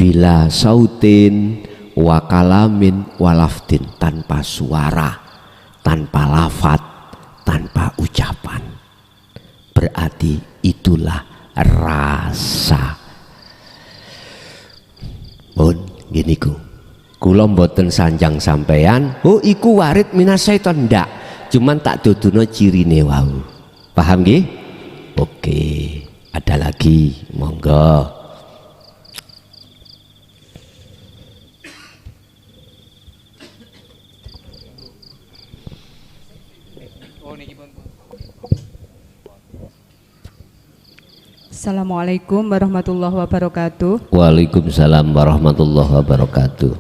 bila sautin wa kalamin walaftin, tanpa suara, tanpa lafat, tanpa ucapan. Berarti itulah rasa. Pun gini ku, kula mboten sanjang sampean, oh iku warid minas syaiton, ndak, cuman tak duduno cirine wau. Paham nggih? Oke, ada lagi, monggo. Assalamualaikum warahmatullahi wabarakatuh. Waalaikumsalam warahmatullahi wabarakatuh.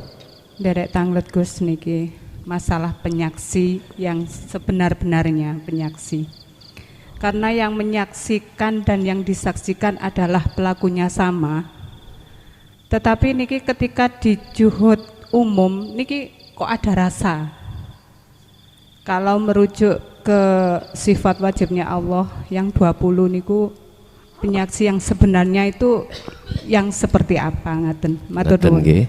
Derek tanglet Gus niki masalah penyaksi yang sebenar-benarnya penyaksi. Karena yang menyaksikan dan yang disaksikan adalah pelakunya sama. Tetapi niki ketika di juhud umum niki kok ada rasa. Kalau merujuk ke sifat wajibnya Allah yang 20 niku, penyaksi yang sebenarnya itu yang seperti apa ngaten? Matur nuwun.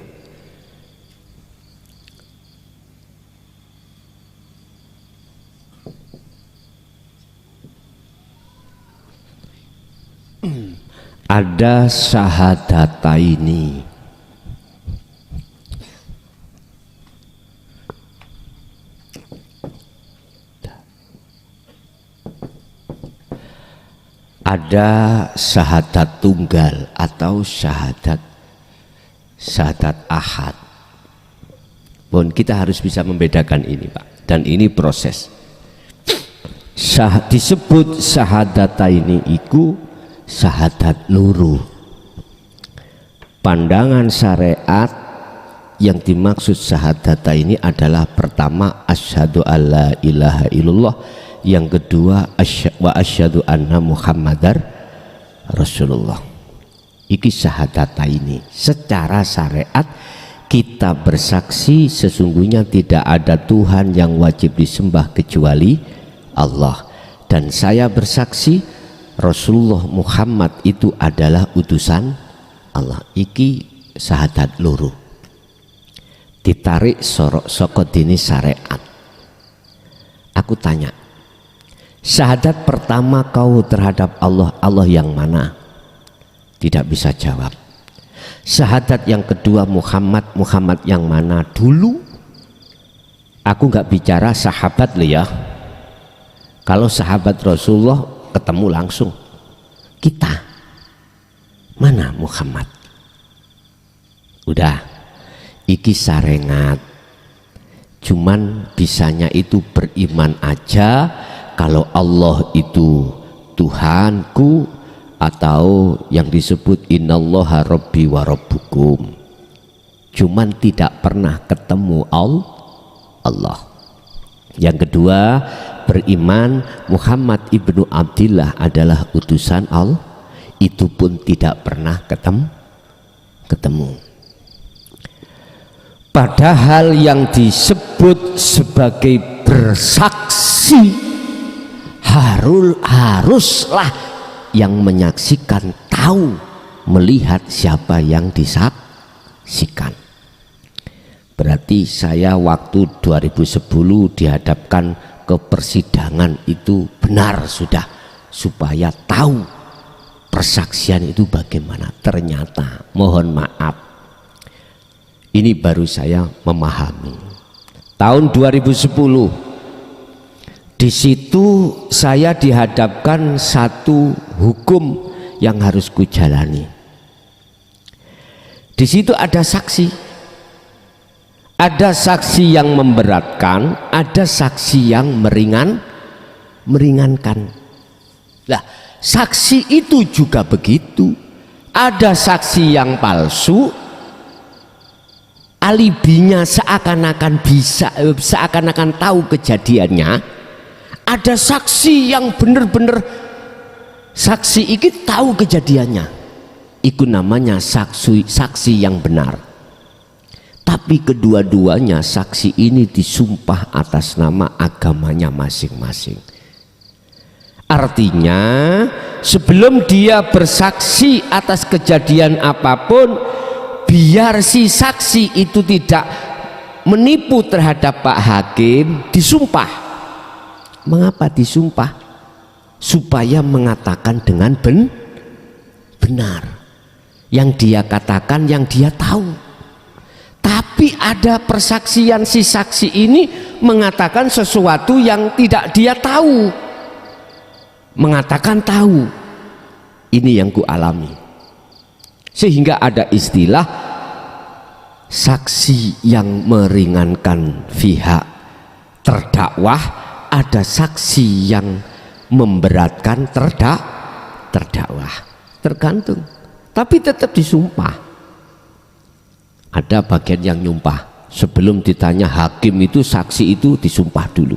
Ada syahadataini. Ada syahadat tunggal atau syahadat ahad. Pun kita harus bisa membedakan ini, Pak. Dan ini proses. Disebut syahadataini iku syahadat luru. Pandangan syariat yang dimaksud syahadataini adalah pertama asyhadu alla ilaha illallah, yang kedua wa asyhadu anna muhammadar rasulullah. Iki syahadataini. Secara syariat kita bersaksi sesungguhnya tidak ada Tuhan yang wajib disembah kecuali Allah, dan saya bersaksi Rasulullah Muhammad itu adalah utusan Allah. Iki syahadat loro. Ditarik sorok saka dini syariat. Aku tanya, syahadat pertama kau terhadap Allah, Allah yang mana? Tidak bisa jawab. Syahadat yang kedua Muhammad, Muhammad yang mana? Dulu aku nggak bicara sahabat loh ya. Kalau sahabat Rasulullah ketemu langsung, kita mana Muhammad? Udah, iki sarengat. Cuman bisanya itu beriman aja kalau Allah itu Tuhanku, atau yang disebut innallaha rabbi wa rabbukum. Cuman tidak pernah ketemu Allah. Yang kedua, beriman Muhammad ibnu Abdillah adalah utusan Allah. Itu pun tidak pernah ketemu. Padahal yang disebut sebagai bersaksi haruslah yang menyaksikan tahu, melihat siapa yang disaksikan. Berarti saya waktu 2010 dihadapkan ke persidangan itu benar sudah, supaya tahu persaksian itu bagaimana. Ternyata mohon maaf, ini baru saya memahami tahun 2010. Di situ saya dihadapkan satu hukum yang harus kujalani. Di situ ada saksi. Ada saksi yang memberatkan, ada saksi yang meringankan. Lah, saksi itu juga begitu. Ada saksi yang palsu, alibinya seakan-akan seakan-akan tahu kejadiannya. Ada saksi yang benar-benar saksi iki tahu kejadiannya. Itu namanya saksi yang benar. Tapi kedua-duanya saksi ini disumpah atas nama agamanya masing-masing. Artinya sebelum dia bersaksi atas kejadian apapun, biar si saksi itu tidak menipu terhadap Pak Hakim, disumpah. Mengapa disumpah? Supaya mengatakan dengan benar yang dia katakan, yang dia tahu. Tapi ada persaksian si saksi ini mengatakan sesuatu yang tidak dia tahu, mengatakan tahu. Ini yang ku alami, sehingga ada istilah saksi yang meringankan pihak terdakwah, ada saksi yang memberatkan terdakwah. Tergantung, tapi tetap disumpah. Ada bagian yang nyumpah sebelum ditanya hakim, itu saksi itu disumpah dulu.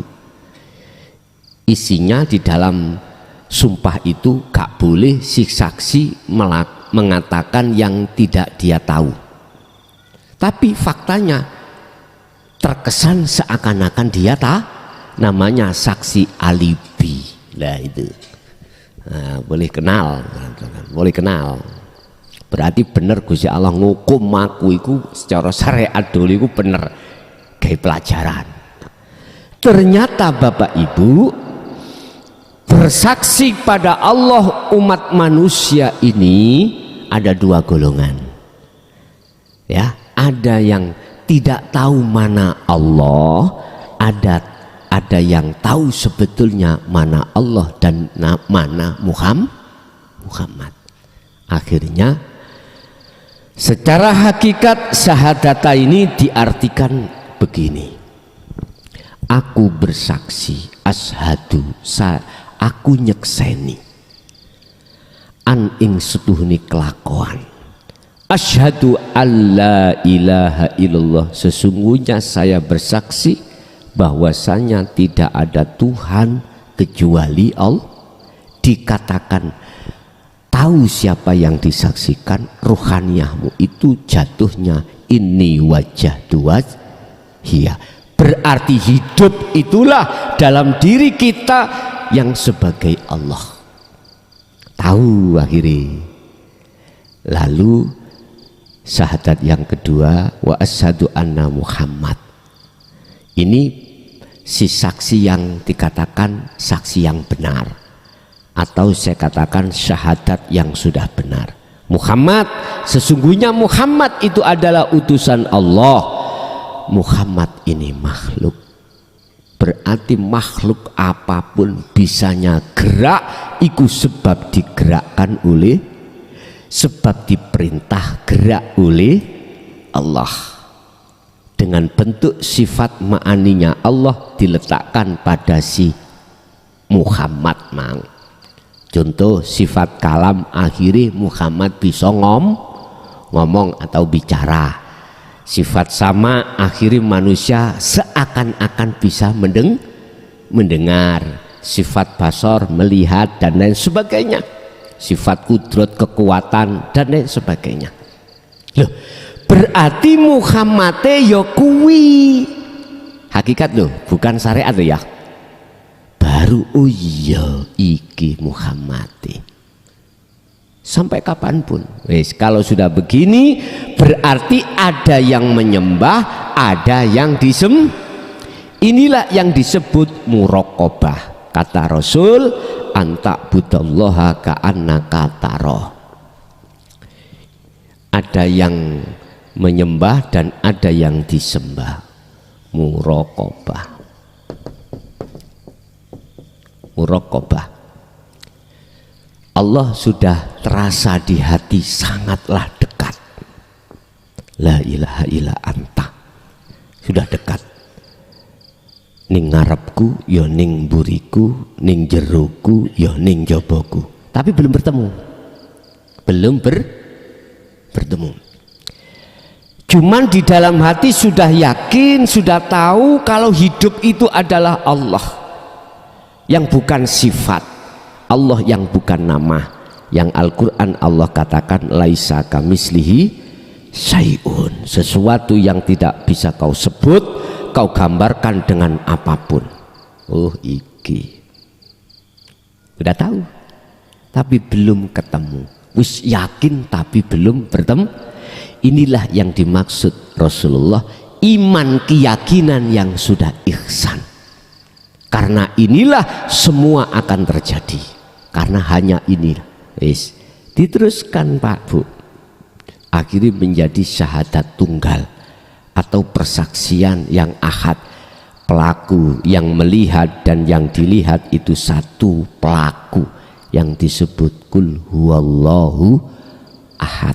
Isinya di dalam sumpah itu gak boleh si saksi mengatakan yang tidak dia tahu, tapi faktanya terkesan seakan-akan dia namanya saksi alibi. Lah itu boleh kenal, boleh kenal. Berarti bener Gusti Allah ngukum aku iku secara syariat dulu iku bener, kayak pelajaran. Ternyata Bapak Ibu, bersaksi pada Allah umat manusia ini ada dua golongan. Ya, ada yang tidak tahu mana Allah, ada yang tahu sebetulnya mana Allah dan mana Muhammad. Akhirnya secara hakikat syahadata ini diartikan begini: aku bersaksi, ashadu, aku nyekseni an ing setuhni kelakuan, asyhadu alla ilaha illallah, sesungguhnya saya bersaksi bahwasanya tidak ada Tuhan kecuali Allah. Dikatakan tahu siapa yang disaksikan, ruhaniyahmu itu jatuhnya ini wajah wajhiya, berarti hidup itulah dalam diri kita yang sebagai Allah. Tahu akhirnya. Lalu syahadat yang kedua, wa asyhadu anna Muhammad. Ini si saksi yang dikatakan saksi yang benar, atau saya katakan syahadat yang sudah benar. Muhammad, sesungguhnya Muhammad itu adalah utusan Allah. Muhammad ini makhluk, berarti makhluk apapun bisanya gerak iku sebab digerakkan oleh, sebab diperintah gerak oleh Allah. Dengan bentuk sifat ma'aninya Allah diletakkan pada si Muhammad mang. Contoh sifat kalam, akhirnya Muhammad bisa ngomong atau bicara. Sifat sama, akhirnya manusia seakan-akan bisa mendengar. Sifat basor, melihat dan lain sebagainya. Sifat kudrat, kekuatan dan lain sebagainya. Loh, berarti Muhammad ya kuwi hakikat loh, bukan syariat loh ya. Baru oh iya iki Muhammad. Sampai kapanpun wes, kalau sudah begini berarti ada yang menyembah, ada yang inilah yang disebut muraqabah. Kata Rasul, anta budallaha ka'annaka tarahu. Ada yang menyembah dan ada yang disembah. Muraqabah. Allah sudah terasa di hati, sangatlah dekat. La ilaha illa anta, sudah dekat. Ning ngarepku ya ning mburiku, ning jeroku ya ning jabaku. Tapi belum bertemu, belum bertemu. Cuman di dalam hati sudah yakin, sudah tahu kalau hidup itu adalah Allah yang bukan sifat, Allah yang bukan nama. Yang Al-Quran Allah katakan laisa kamislihi syai'un, sesuatu yang tidak bisa kau sebut, kau gambarkan dengan apapun. Oh iki udah tahu tapi belum ketemu, wis yakin tapi belum bertemu. Inilah yang dimaksud Rasulullah, iman keyakinan yang sudah ihsan. Karena inilah semua akan terjadi. Karena hanya inilah. Wis, diteruskan Pak Bu. Akhirnya menjadi syahadat tunggal atau persaksian yang ahad. Pelaku yang melihat dan yang dilihat itu satu pelaku yang disebut kul huwallahu ahad,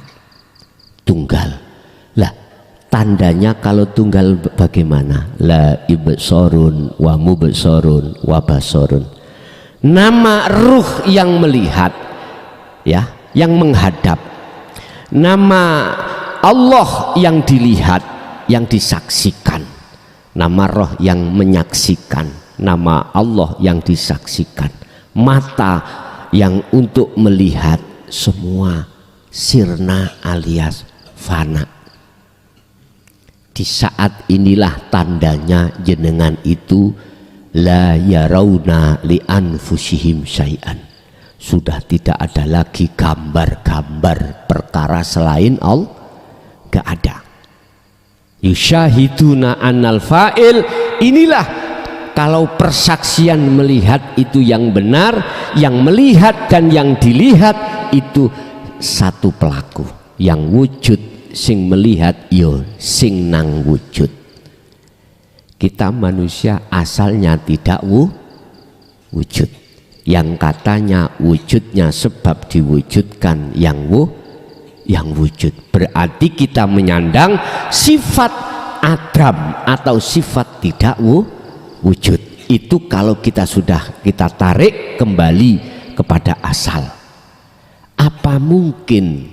tunggal. Lah tandanya kalau tunggal bagaimana? La ibsorun wa mubsorun wa basorun. Nama ruh yang melihat, ya, yang menghadap. Nama Allah yang dilihat, yang disaksikan. Nama roh yang menyaksikan, nama Allah yang disaksikan, mata yang untuk melihat, semua sirna alias fana. Di saat inilah tandanya jenengan itu la yarawna li anfusihim syai'an. Sudah tidak ada lagi gambar-gambar perkara selain Allah, gak ada. Yusyahiduna annal fa'il. Inilah kalau persaksian melihat itu yang benar, yang melihat dan yang dilihat itu satu pelaku, yang wujud sing melihat yo sing nang wujud. Kita manusia asalnya tidak wujud, yang katanya wujudnya sebab diwujudkan yang wujud. Berarti kita menyandang sifat adam atau sifat tidak wujud. Itu kalau kita kita tarik kembali kepada asal. Apa mungkin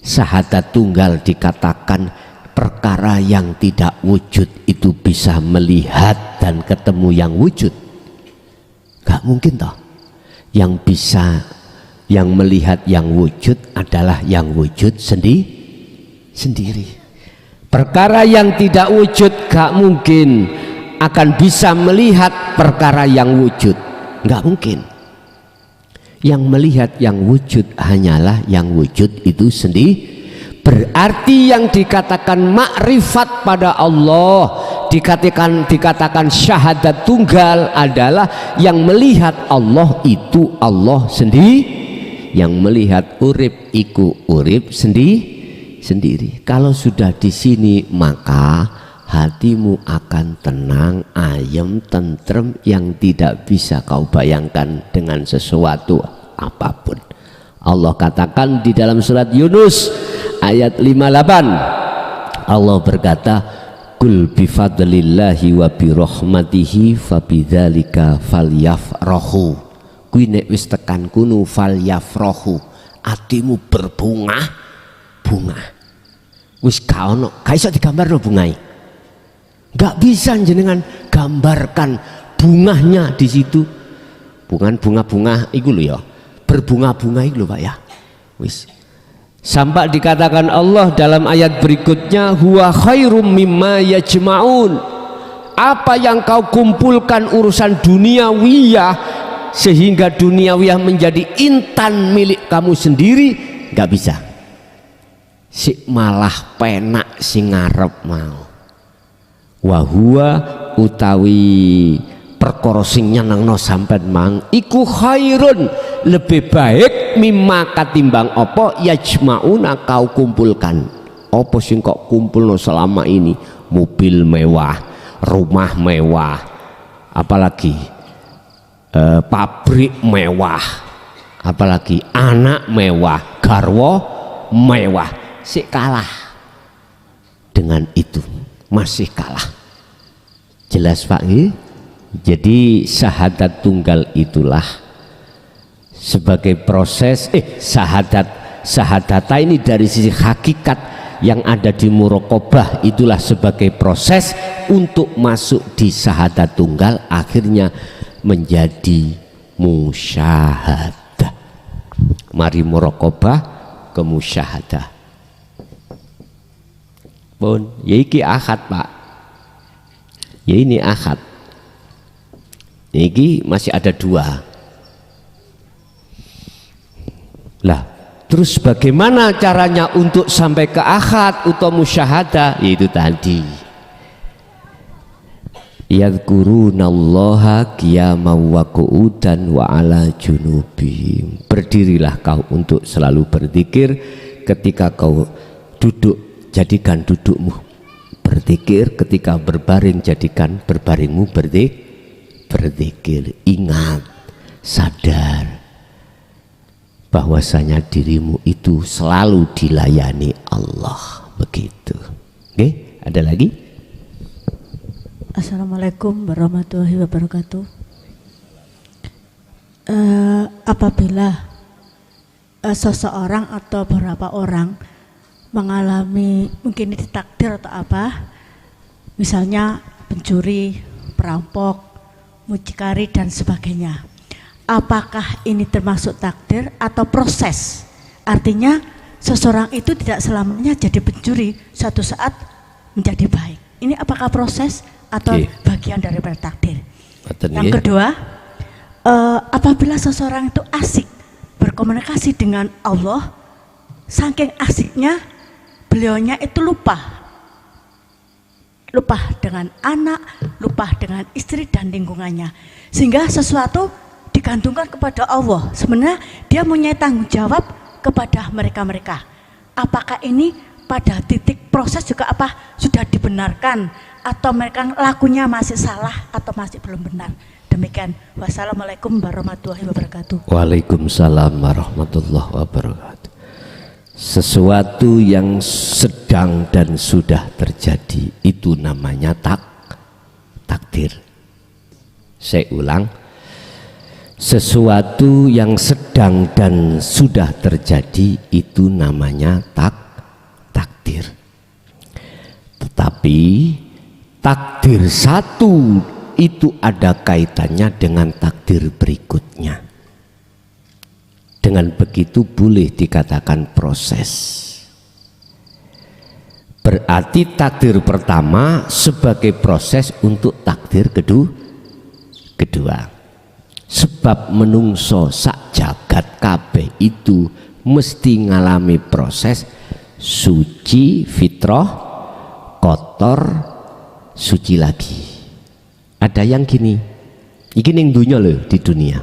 syahadat tunggal dikatakan perkara yang tidak wujud itu bisa melihat dan ketemu yang wujud? Gak mungkin toh. Yang bisa, yang melihat yang wujud adalah yang wujud sendiri. Perkara yang tidak wujud gak mungkin akan bisa melihat perkara yang wujud, gak mungkin. Yang melihat yang wujud hanyalah yang wujud itu sendiri. Berarti yang dikatakan makrifat pada Allah, dikatakan syahadat tunggal adalah yang melihat Allah itu Allah sendiri. Yang melihat urip iku urip sendiri. Kalau sudah di sini maka hatimu akan tenang, ayem, tentrem yang tidak bisa kau bayangkan dengan sesuatu apapun. Allah katakan di dalam surat Yunus ayat 58, Allah berkata, kul bifadlillahi wa birahmatihi fabidzalika falyafrahu. Kuwi nek wis tekan kuno falyafrahu, atimu berbunga. Wis gak ono, gak iso digambarno bungae. Gak bisa jenengan gambarkan bunganya di situ. Bukan bunga-bunga iku lho ya. Berbunga-bunga iku lho Pak ya. Wis. Sampai dikatakan Allah dalam ayat berikutnya, huwa khairum mimma yajma'un. Apa yang kau kumpulkan urusan duniawiyah sehingga duniawiyah menjadi intan milik kamu sendiri, gak bisa. Si malah penak si ngarep mau. Wahua utawi perkara sing nyenengno sampean mang iku khairun, lebih baik mimma katimbang apa yajmauna kau kumpulkan. Apa sing kok kumpulno selama ini? Mobil mewah, rumah mewah, apalagi pabrik mewah, apalagi anak mewah, garwa mewah. Sik kalah dengan itu, masih kalah. Jelas Pak? Jadi syahadat tunggal itulah sebagai proses syahadata ini dari sisi hakikat yang ada di muraqabah, itulah sebagai proses untuk masuk di syahadat tunggal, akhirnya menjadi musyahadah. Mari muraqabah ke musyahadah. Pun ya iki akad Pak, ya ini akad. Ini masih ada dua. Lah Terus bagaimana caranya untuk sampai ke akad atau musyahadah? Itu tadi yadhkurunallaha qiyaman wa qu'udan wa ala junubihim. Berdirilah kau untuk selalu berzikir, ketika kau duduk jadikan dudukmu berzikir, ketika berbaring jadikan berbaringmu berzikir. Ingat, sadar bahwasanya dirimu itu selalu dilayani Allah. Begitu. Oke, ada lagi? Assalamualaikum warahmatullahi wabarakatuh. Apabila seseorang atau beberapa orang mengalami mungkin ini takdir atau apa, misalnya pencuri, perampok, mucikari dan sebagainya, apakah ini termasuk takdir atau proses? Artinya seseorang itu tidak selamanya jadi pencuri, suatu saat menjadi baik. Ini apakah proses atau bagian daripada takdir? Yang kedua, apabila seseorang itu asik berkomunikasi dengan Allah, saking asiknya beliaunya itu lupa dengan anak, lupa dengan istri dan lingkungannya, sehingga sesuatu digantungkan kepada Allah. Sebenarnya dia punya tanggung jawab kepada mereka-mereka. Apakah ini pada titik proses juga apa sudah dibenarkan, atau mereka lakunya masih salah atau masih belum benar? Demikian. Wassalamualaikum warahmatullahi wabarakatuh. Waalaikumsalam warahmatullahi wabarakatuh. Sesuatu yang sedang dan sudah terjadi itu namanya takdir. Saya ulang, sesuatu yang sedang dan sudah terjadi itu namanya takdir. Tetapi takdir satu itu ada kaitannya dengan takdir berikutnya. Dengan begitu boleh dikatakan proses. Berarti takdir pertama sebagai proses untuk takdir kedua. Sebab menungso sak jagat kabeh itu mesti ngalami proses suci fitrah, kotor, suci lagi. Ada yang gini, ini yang dunia loh, di dunia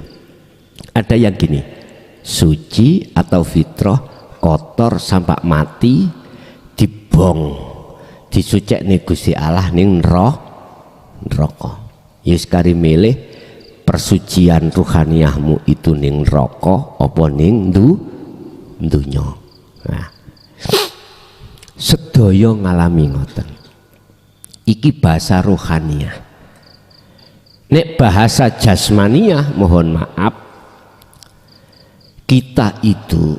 ada yang gini, suci atau fitrah, kotor sampai mati, dibong disucek nih Gusti Allah ning neraka. Ya sekali milih persucian ruhaniyahmu itu ning neraka apa ning dunya. Nah, sedaya ngalami ngoten. Iki bahasa ruhaniyah. Nek bahasa jasmaniyah, mohon maaf, kita itu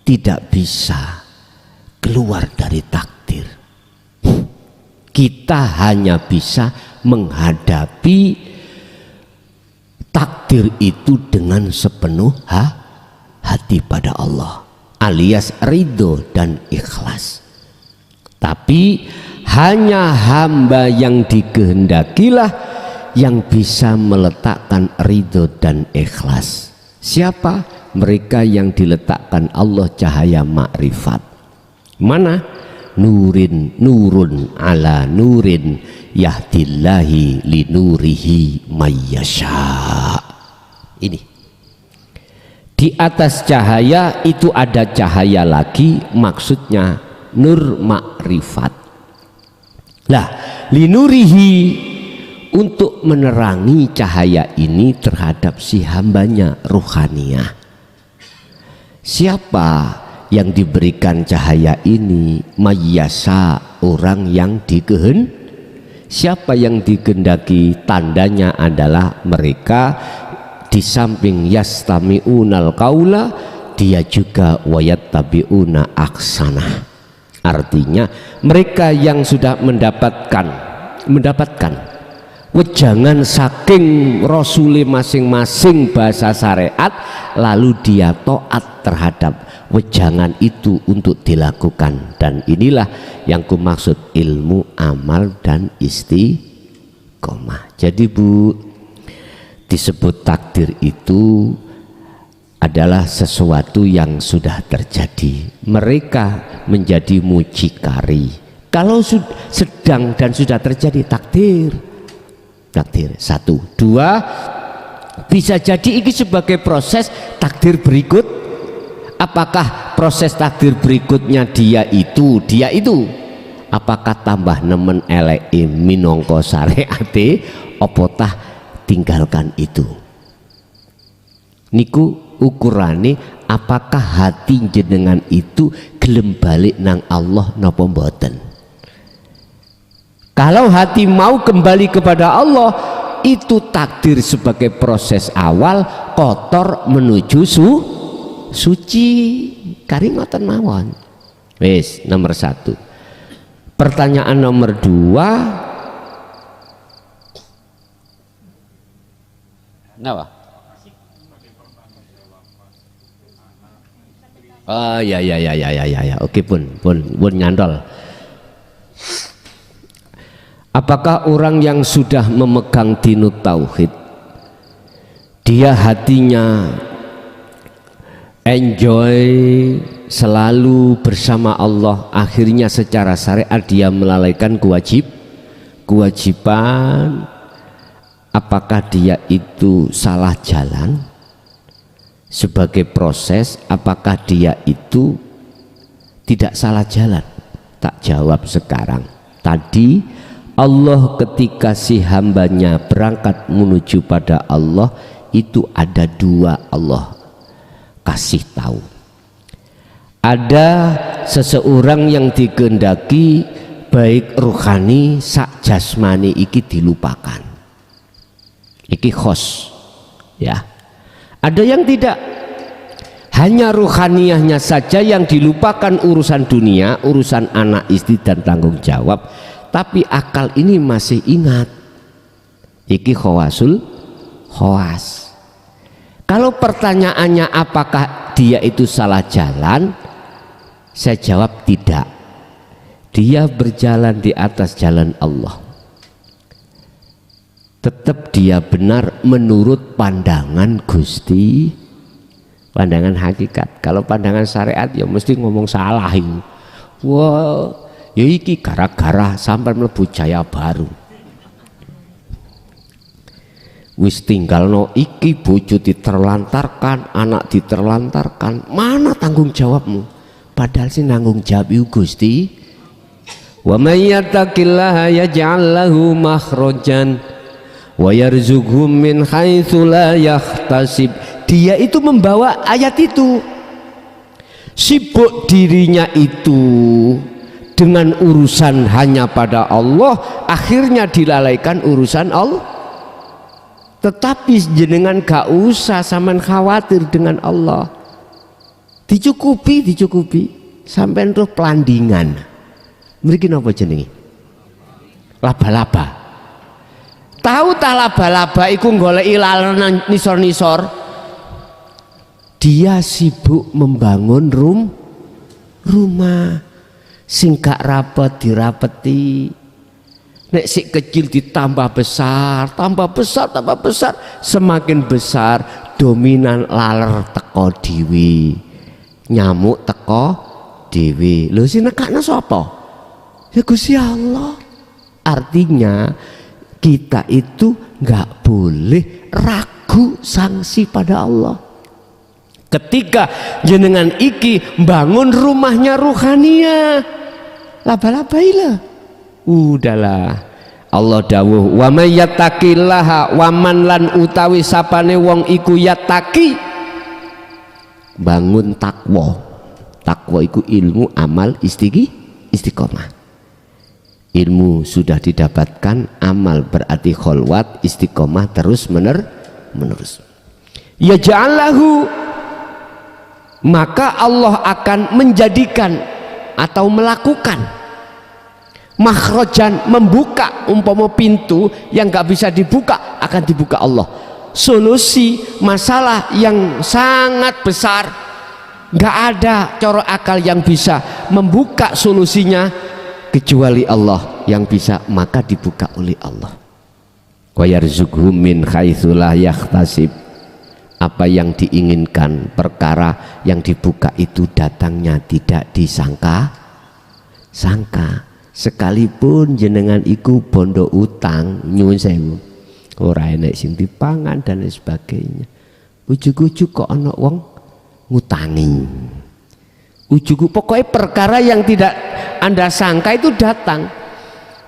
tidak bisa keluar dari takdir. Kita hanya bisa menghadapi takdir itu dengan sepenuh hati pada Allah, alias ridho dan ikhlas. Tapi hanya hamba yang dikehendakilah yang bisa meletakkan ridho dan ikhlas. Siapa? Mereka yang diletakkan Allah cahaya makrifat. Mana? Nurun ala nurin yahdillahi li nurihi mayyasha. Ini di atas cahaya itu ada cahaya lagi, maksudnya nur makrifat. Lah, linurihi, untuk menerangi cahaya ini terhadap si hambanya ruhaniyah. Siapa yang diberikan cahaya ini? Mayyasa, orang yang siapa yang dikehendaki? Tandanya adalah mereka di samping yastami'unal qaula, dia juga wayattabi'una aksanah. Artinya mereka yang sudah mendapatkan wejangan saking Rasul masing-masing bahasa syariat, lalu dia taat terhadap wejangan itu untuk dilakukan. Dan inilah yang kumaksud ilmu, amal dan istiqomah. Jadi Bu, disebut takdir itu adalah sesuatu yang sudah terjadi. Mereka menjadi mucikari kalau sedang dan sudah terjadi takdir. Satu. Dua, bisa jadi ini sebagai proses takdir berikut. Apakah proses takdir berikutnya dia itu apakah tambah nemen eleke minangka syariate apa tah tinggalkan itu. Niku ukurane apakah hati jenengan itu gelem balik nang Allah napa mboten. Kalau hati mau kembali kepada Allah, itu takdir sebagai proses awal kotor menuju suci. Kari ngoten mawon. Wis nomor 1. Pertanyaan nomor 2. Napa? Oh ya. Oke pun nyantol. Apakah orang yang sudah memegang dinut tauhid, dia hatinya enjoy selalu bersama Allah, akhirnya secara syariat dia melalaikan kewajiban, apakah dia itu salah jalan sebagai proses, apakah dia itu tidak salah jalan? Tak jawab sekarang. Tadi Allah ketika si hambanya berangkat menuju pada Allah, itu ada 2 Allah kasih tahu. Ada seseorang yang dikehendaki baik ruhani sak jasmani iki dilupakan, iki khos ya. Ada yang tidak, hanya ruhaniyahnya saja yang dilupakan, urusan dunia, urusan anak istri dan tanggung jawab, tapi akal ini masih ingat. Iki khawas. Kalau pertanyaannya apakah dia itu salah jalan, saya jawab tidak. Dia berjalan di atas jalan Allah. Tetap dia benar menurut pandangan Gusti, pandangan hakikat. Kalau pandangan syariat ya mesti ngomong salah itu. Wah, ya iki gara-gara sampai mlebu Jaya Baru. Wis tinggal no iki bojo diterlantarkan, anak diterlantarkan, mana tanggung jawabmu? Padahal sih nanggung jawab itu Gusti. Wa may yattaqillaha yaj'al lahu makhrajan wa yarzuqhu min haitsu la yahtasib. Dia itu membawa ayat itu, sibuk dirinya itu dengan urusan hanya pada Allah, akhirnya dilalaikan urusan Allah. Tetapi jenengan gak usah sampean khawatir dengan Allah, dicukupi sampai terus pelandingan. Mriki napa jenenge? Laba-laba. Tahu tak laba-laba iku goleki laler nisor-nisor. Dia sibuk membangun rumah sing gak rapet dirapeti. Nek si kecil ditambah besar, semakin besar dominan laler teko dhewe. Nyamuk teko dhewe. Lho sing nekakno sapa? Ya Gusti Allah. Artinya kita itu nggak boleh ragu sanksi pada Allah. Ketika jenengan iki bangun rumahnya ruhania, laba-labailah. Udahlah. Allah dawuh, wa may yattaqillaha, waman lan utawi sapane wong iku yattaqi, bangun takwa. Takwa iku ilmu, amal, istiqomah. Ilmu sudah didapatkan, amal berarti kholwat, istiqomah terus menerus. Ya ja'allahu, maka Allah akan menjadikan atau melakukan makhrajan, membuka umpama pintu yang gak bisa dibuka akan dibuka Allah. Solusi masalah yang sangat besar, gak ada cara akal yang bisa membuka solusinya kecuali Allah yang bisa, maka dibuka oleh Allah. wa yarzuqhu min haitsu la yahtasib. Apa yang diinginkan, perkara yang dibuka itu datangnya tidak disangka-sangka. Sekalipun jenengan iku bondo utang nyuwun sewu, ora enek sing dipangan dan lain sebagainya. Ujug-ujug kok ana wong ngutangi. Ujug pokoknya perkara yang tidak Anda sangka itu datang.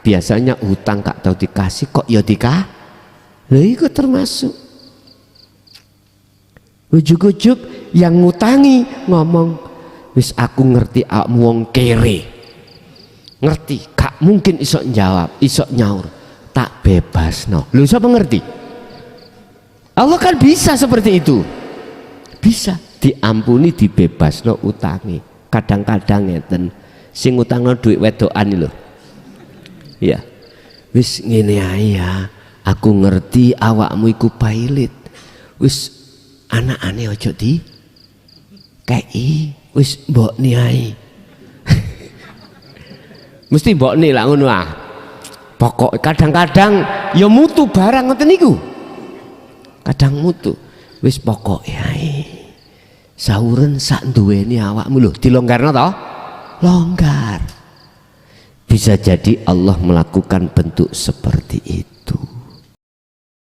Biasanya utang gak tahu dikasih kok ya dikah. Lha iku termasuk. Ujug-ujug yang ngutangi ngomong, wis aku ngerti awakmu wong kere. Ngerti, gak mungkin iso jawab, iso nyaur. Tak bebas no. Lu siapa ngerti? Allah kan bisa seperti itu. Bisa diampuni, dibebas no utangi. Kadang-kadang ngeten sing utangno duit wedokan lho. Ya. Wis ngene ae ya. Aku ngerti awakmu iku pailit. Wis anakane ojo di kei, wis mbokne ae. Mesti mbokne lah ngono ah. Pokok kadang-kadang ya mutu barang ngoten niku. Kadang mutu. Wis pokoke ae. Sauren sak duweni awakmu lho, dilonggarno to? Longgar. Bisa jadi Allah melakukan bentuk seperti itu.